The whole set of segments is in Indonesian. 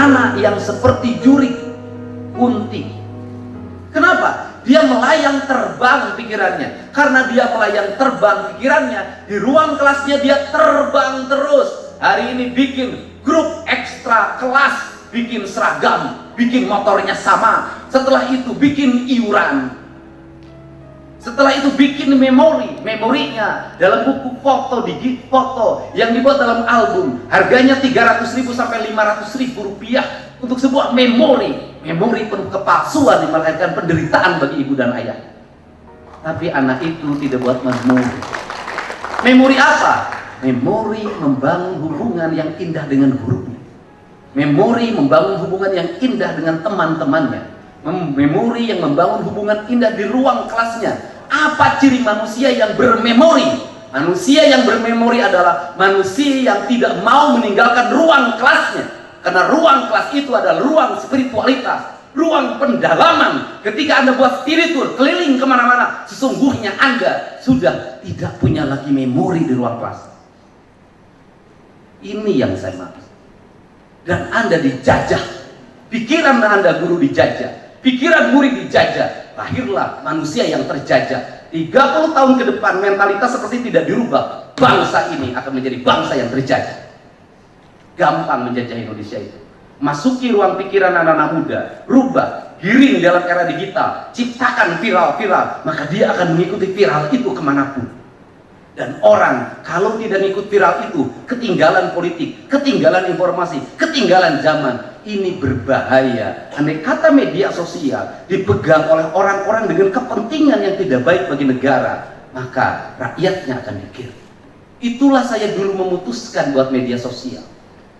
anak yang seperti jurik kunti. Kenapa? Dia melayang terbang pikirannya. Karena dia melayang terbang pikirannya, di ruang kelasnya dia terbang terus. Hari ini bikin grup ekstra kelas, bikin seragam, bikin motornya sama. Setelah itu bikin iuran. Setelah itu bikin memorinya dalam buku foto, digit foto yang dibuat dalam album. Harganya 300.000 sampai 500.000 rupiah untuk sebuah memori penuh kepalsuan yang melahirkan penderitaan bagi ibu dan ayah. Tapi anak itu tidak buat memori. Memori apa? Memori membangun hubungan yang indah dengan gurunya. Memori membangun hubungan yang indah dengan teman-temannya. Memori yang membangun hubungan indah di ruang kelasnya. Apa ciri manusia yang bermemori? Manusia yang bermemori adalah manusia yang tidak mau meninggalkan ruang kelasnya. Karena ruang kelas itu adalah ruang spiritualitas, ruang pendalaman. Ketika Anda buat studi tour keliling kemana-mana, sesungguhnya Anda sudah tidak punya lagi memori di ruang kelas. Ini yang saya maksud. Dan Anda dijajah, pikiran Anda guru dijajah, pikiran murid dijajah. Lahirlah manusia yang terjajah. 30 tahun ke depan mentalitas seperti tidak dirubah, bangsa ini akan menjadi bangsa yang terjajah. Gampang menjajah Indonesia itu. Masuki ruang pikiran anak-anak muda, rubah, giring dalam era digital, ciptakan viral-viral, maka dia akan mengikuti viral itu kemanapun. Dan orang kalau tidak mengikuti viral itu, ketinggalan politik, ketinggalan informasi, ketinggalan zaman. Ini berbahaya. Andai kata media sosial dipegang oleh orang-orang dengan kepentingan yang tidak baik bagi negara, maka rakyatnya akan mikir. Itulah saya dulu memutuskan buat media sosial.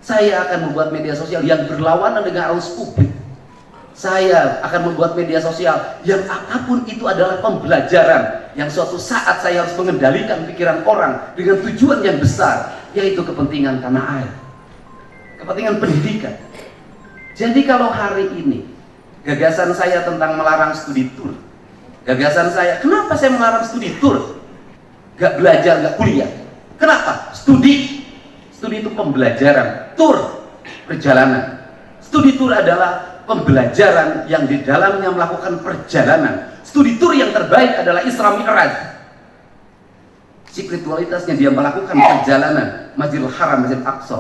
Saya akan membuat media sosial yang berlawanan dengan arus publik. Saya akan membuat media sosial yang apapun itu adalah pembelajaran, yang suatu saat saya harus mengendalikan pikiran orang dengan tujuan yang besar, yaitu kepentingan tanah air, kepentingan pendidikan. Jadi kalau hari ini gagasan saya tentang melarang studi tour, gagasan saya, kenapa saya melarang studi tour? Gak belajar, gak kuliah. Kenapa? Studi itu pembelajaran, tour perjalanan. Studi tour adalah pembelajaran yang di dalamnya melakukan perjalanan. Studi tour yang terbaik adalah Isra Mi'raj. Spiritualitasnya dia melakukan perjalanan Masjidil Haram, Masjidil Aqsa.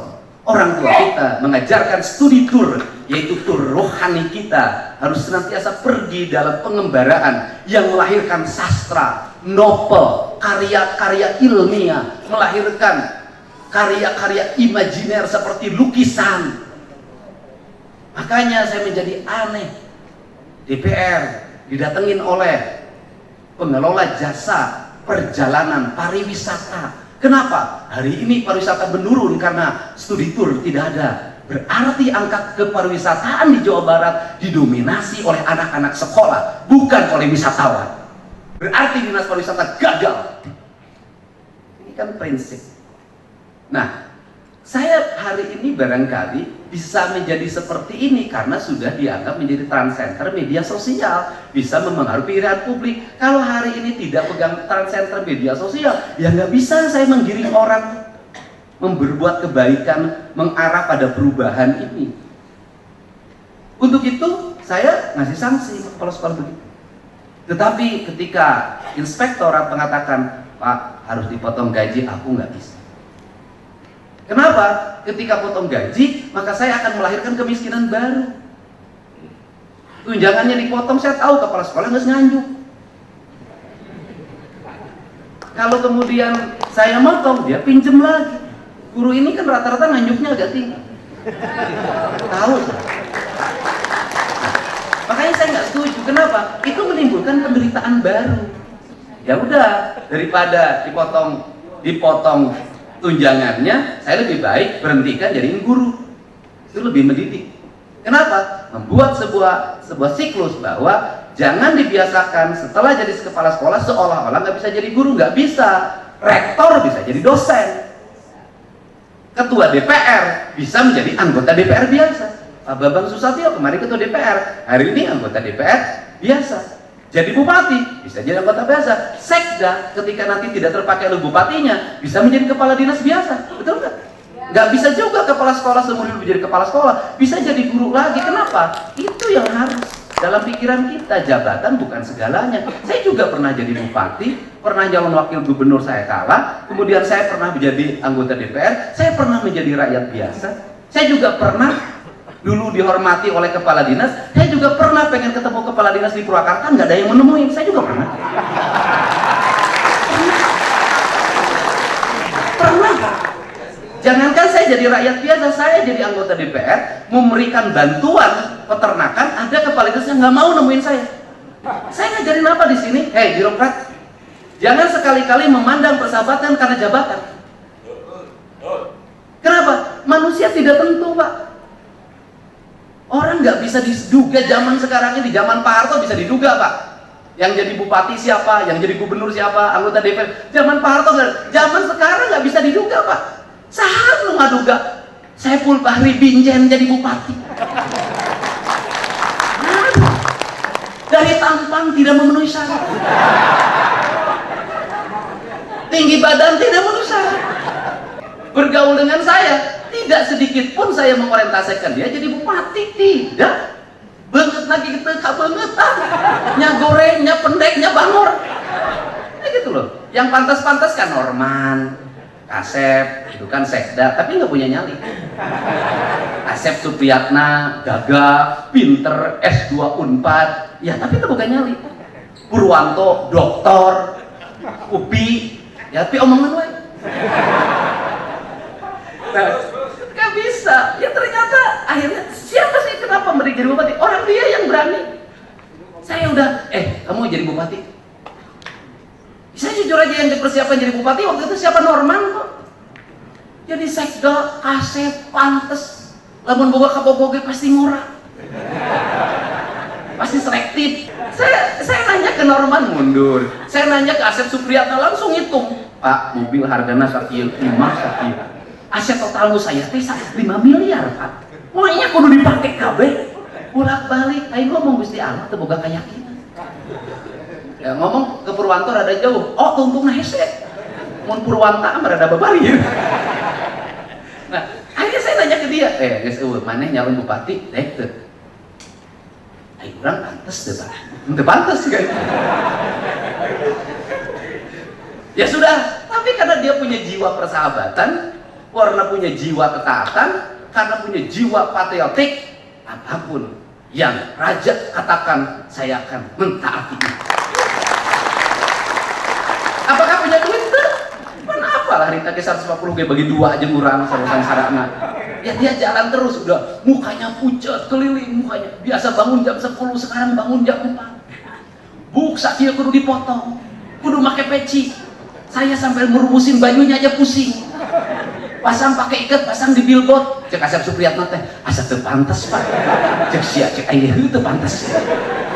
Orang tua kita mengajarkan studi tour, yaitu tour rohani kita harus senantiasa pergi dalam pengembaraan yang melahirkan sastra, novel, karya-karya ilmiah, melahirkan karya-karya imajiner seperti lukisan. Makanya saya menjadi aneh, DPR didatengin oleh pengelola jasa perjalanan pariwisata. Kenapa? Hari ini pariwisata menurun karena studi tour tidak ada. Berarti angka kepariwisataan di Jawa Barat didominasi oleh anak-anak sekolah, bukan oleh wisatawan. Berarti dinas pariwisata gagal. Ini kan prinsip. Nah, saya hari ini barangkali bisa menjadi seperti ini karena sudah dianggap menjadi transcenter media sosial, bisa memengaruhi pikiran publik. Kalau hari ini tidak pegang transcenter media sosial, ya nggak bisa saya menggiring orang berbuat kebaikan, mengarah pada perubahan ini. Untuk itu saya ngasih sanksi kalau sekolah begitu. Tetapi ketika inspektorat mengatakan, Pak harus dipotong gaji, aku nggak bisa. Kenapa? Ketika potong gaji, maka saya akan melahirkan kemiskinan baru. Tunjangannya dipotong, saya tahu kepala sekolah nggak nganjuk. Kalau kemudian saya motong, dia pinjem lagi. Guru ini kan rata-rata nganjuknya agak tinggi. Tahu? Makanya saya nggak setuju. Kenapa? Itu menimbulkan penderitaan baru. Ya udah, daripada dipotong tunjangannya, saya lebih baik berhentikan jadiin guru. Itu lebih mendidik. Kenapa? Membuat sebuah siklus bahwa jangan dibiasakan setelah jadi kepala sekolah seolah-olah nggak bisa jadi guru. Nggak bisa. Rektor bisa jadi dosen. Ketua DPR bisa menjadi anggota DPR biasa. Pak Bambang Susatyo kemarin ketua DPR, hari ini anggota DPR biasa. Jadi bupati bisa jadi anggota biasa. Sekda ketika nanti tidak terpakai oleh bupatinya bisa menjadi kepala dinas biasa, betul nggak? Ya. Nggak bisa juga kepala sekolah seumur hidup jadi kepala sekolah, bisa jadi guru lagi. Kenapa? Itu yang harus dalam pikiran kita. Jabatan bukan segalanya. Saya juga pernah jadi bupati, pernah calon wakil gubernur, saya kalah, kemudian saya pernah menjadi anggota DPR, saya pernah menjadi rakyat biasa, saya juga pernah dulu dihormati oleh kepala dinas, saya juga pernah pengen ketemu kepala dinas di Purwakarta, nggak ada yang menemuin, saya juga pernah. Pernah. Jangankan saya jadi rakyat biasa, saya jadi anggota DPR, memberikan bantuan peternakan, ada kepala dinas yang nggak mau nemuin saya. Saya ngajarin apa di sini? Hei birokrat, jangan sekali-kali memandang persahabatan karena jabatan. Kenapa? Manusia tidak tentu, Pak. Orang nggak bisa diduga zaman sekarang ini. Zaman Pak Harto bisa diduga, Pak. Yang jadi bupati siapa, yang jadi gubernur siapa, anggota DPR. Zaman Pak Harto, zaman sekarang nggak bisa diduga, Pak. Saat lu nggak duga, Saiful Bahri Binjen jadi bupati. Dari tampang tidak memenuhi syarat, tinggi badan tidak memenuhi syarat, bergaul dengan saya tidak sedikit pun saya mengorientasikan dia jadi bupati, tidak. Banget lagi kita kebangetan, nya goreng, nya pendek, nya bangor, gitu loh. Yang pantas-pantas kan Norman, Asep, itu kan sekda, tapi nggak punya nyali. Asep Supriyatna, gagah, pinter, S2 Unpad, ya tapi itu bukan nyali. Purwanto, doktor, Upi, ya tapi omongan wae. Nah, nggak bisa. Ya ternyata akhirnya siapa sih kenapa mereka jadi bupati? Orang dia yang berani. Saya udah, kamu jadi bupati? Saya jujur aja yang dipersiapkan jadi bupati waktu itu siapa? Norman kok. Jadi sekda, Asep, pantes. Lamun boga kabogoge pasti murah. Pasti selektif. Saya nanya ke Norman mundur. Saya nanya ke Asep Supriyatna langsung hitung. Pak, mobil harganya sakieu, 5 sakieu. Aset total saya teh 5 miliar, Pak. Pokoknya kudu dipakai kabeh. Bolak-balik, aing ngomong Gusti Allah teu boga keyakinan. Ya ngomong ke Purwanto rada jauh. Oh, tuntungna hese. Mun Purwanta mah rada babari. Nah, akhirnya saya nanya ke dia, geus eueuh maneh nyalon bupati, teu. Ai urang pantes teu, Pak. Teu pantes kan. Ya sudah, tapi karena dia punya jiwa persahabatan, karena punya jiwa ketaatan, karena punya jiwa patriotik, apapun yang raja katakan saya akan mentaati. Apakah punya duit? Kenapa lah Rita ke 150 kayak bagi 2 aja murang sarusan sarana. Ya dia jalan terus udah mukanya pucat keliling mukanya. Biasa bangun jam 10 sekarang bangun jam 4. Buk sakieu kudu dipotong, kudu make peci. Saya sampai merumusin bajunya aja pusing. Pasang pakai ikat, pasang di billboard. Cek Asep Supriyatna teh, asa teu pantes, Pak. Cek sia cek aya heuh teu pantes.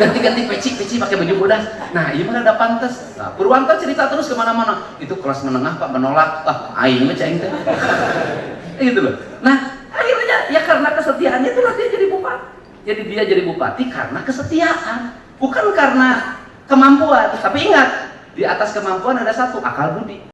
Ganti-ganti peci pakai baju bodas. Nah, ieu mah rada pantes. Nah, Purwanto cerita terus kemana mana. Itu kelas menengah, Pak, menolak. Aing mah cai teh. Gitu loh. Nah, akhirnya ya karena kesetiaannya itulah dia jadi bupati. Jadi dia jadi bupati karena kesetiaan, bukan karena kemampuan. Tapi ingat, di atas kemampuan ada satu, akal budi.